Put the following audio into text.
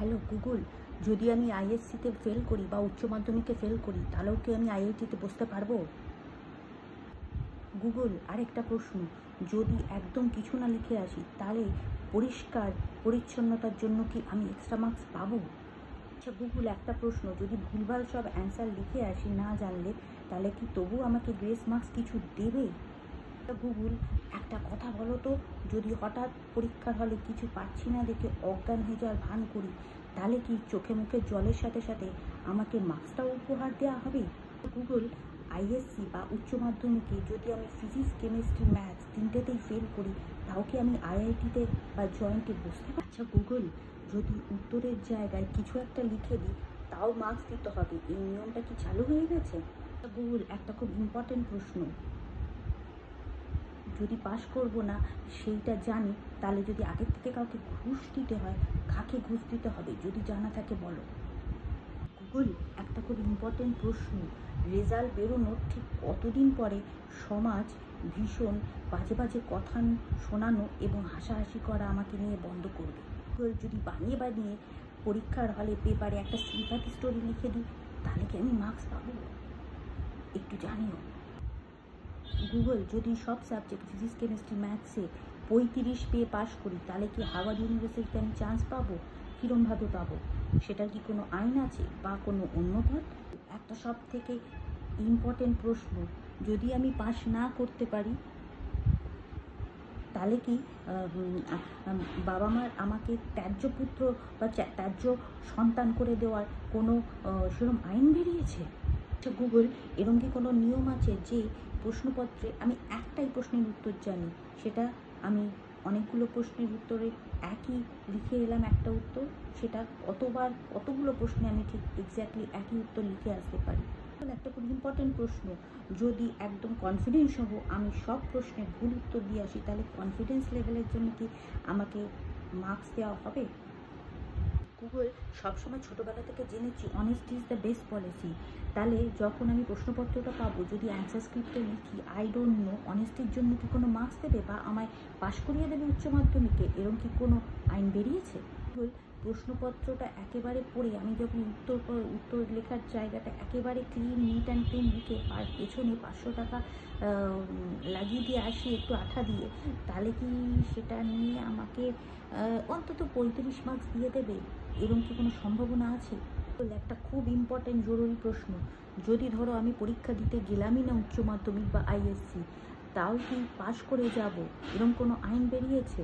Hello Google, যদি আমি আইএসসিতে fail করি বা উচ্চ মাধ্যমিকে ফেল করি তাহলেও কি আমি আইআইটিতে বসতে পারবো? গুগল, আরেকটা প্রশ্ন, যদি একদম কিছু না লিখে আসি তাহলে পরিষ্কার পরিচ্ছন্নতার জন্য কি আমি এক্সট্রা মার্কস পাবো? আচ্ছা গুগল, একটা প্রশ্ন, যদি ভুলভাল সব অ্যান্সার লিখে আসি না জানলে তাহলে কি তবু আমাকে গ্রেস মার্কস কিছু দেবে? গুগল, একটা কথা বলো তো, যদি হঠাৎ পরীক্ষার হলে কিছু পাচ্ছি না দেখে অজ্ঞান হয়ে যাওয়ার ভান করি তাহলে কি চোখে মুখে জলের সাথে সাথে আমাকে মার্কসটাও উপহার দেওয়া হবে? গুগল, আইএসসি বা উচ্চ মাধ্যমিকে যদি আমি ফিজিক্স কেমিস্ট্রি ম্যাথস তিনটেতেই ফেল করি তাও কি আমি আইআইটিতে বা জয়েন্টে বসতে পারি? আচ্ছা গুগল, যদি উত্তরের জায়গায় কিছু একটা লিখে দিই তাও মার্কস দিতে হবে, এই নিয়মটা কি চালু হয়ে গেছে? গুগল, একটা খুব ইম্পর্টেন্ট প্রশ্ন, যদি পাশ করব না সেইটা জানি তাহলে যদি আগের থেকে কাউকে ঘুষ দিতে হয় কাকে ঘুষ দিতে হবে যদি জানা থাকে বলো? গুগল, একটা খুব ইম্পর্টেন্ট প্রশ্ন, রেজাল্ট বেরোনোর ঠিক কতদিন পরে সমাজ ভীষণ বাজে বাজে কথা শোনানো এবং হাসাহাসি করা আমাকে নিয়ে বন্ধ করবে? গুগল, যদি বানিয়ে বানিয়ে পরীক্ষার হলে পেপারে একটা সিম্প্যাথি স্টোরি লিখে দিই তাহলে কি আমি মার্কস পাবো? একটু জানিও। গুগল, যদি সব সাবজেক্ট ফিজিক্স কেমিস্ট্রি ম্যাথসে 35 পেয়ে পাশ করি তাহলে কি হাওয়ার্ড ইউনিভার্সিটিতে আমি চান্স পাবো? কীরমভাবে পাবো? সেটার কি কোনো আইন আছে বা কোনো অন্য পথ? একটা সব থেকে ইম্পর্টেন্ট প্রশ্ন, যদি আমি পাশ না করতে পারি তাহলে কি বাবা মার আমাকে ত্যায্য পুত্র বা ত্যায্য সন্তান করে দেওয়ার কোনো সেরকম আইন বেরিয়েছে? আচ্ছা গুগল, এরকম কি কোনো নিয়ম আছে যে প্রশ্নপত্রে আমি একটাই প্রশ্নের উত্তর জানি, সেটা আমি অনেকগুলো প্রশ্নের উত্তরে একই লিখে এলাম একটা উত্তর, সেটা কতগুলো প্রশ্নে আমি ঠিক এক্স্যাক্টলি একই উত্তর লিখে আসতে পারি? একটা খুব ইম্পর্টেন্ট প্রশ্ন, যদি একদম কনফিডেন্স সহ আমি সব প্রশ্নের ভুল উত্তর দিয়ে আসি তাহলে কনফিডেন্স লেভেলের জন্য কি আমাকে মার্কস দেওয়া হবে? গুগল, সবসময় ছোটোবেলা থেকে জেনেছি honesty is the best policy, তাহলে যখন আমি প্রশ্নপত্রটা পাবো যদি অ্যান্সার স্ক্রিপ্টে লিখি আই ডোন্ট নো, অনেস্টির জন্য কি কোনো মার্কস দেবে বা আমায় পাশ করিয়ে দেবে উচ্চ মাধ্যমিকে, এরকম কি কোনো আইন বেরিয়েছে? গুগল, প্রশ্নপত্রটা একেবারে পড়ে আমি যখন উত্তর লেখার জায়গাটা একেবারে ক্লিন নিট অ্যান্ড ক্লিন লিখে পেছনে 500 টাকা লাগিয়ে দিয়ে আসি একটু আঠা দিয়ে, তাহলে কি সেটা নিয়ে আমাকে অন্তত 35 মার্কস দিয়ে দেবে? এরকম কি কোনো সম্ভাবনা আছে? একটা খুব ইম্পর্টেন্ট জরুরি প্রশ্ন, যদি ধরো আমি পরীক্ষা দিতে গেলামই না উচ্চ মাধ্যমিক বা আইএসসি, তাও কি পাশ করে যাব, এরকম কোনো আইন বেরিয়েছে?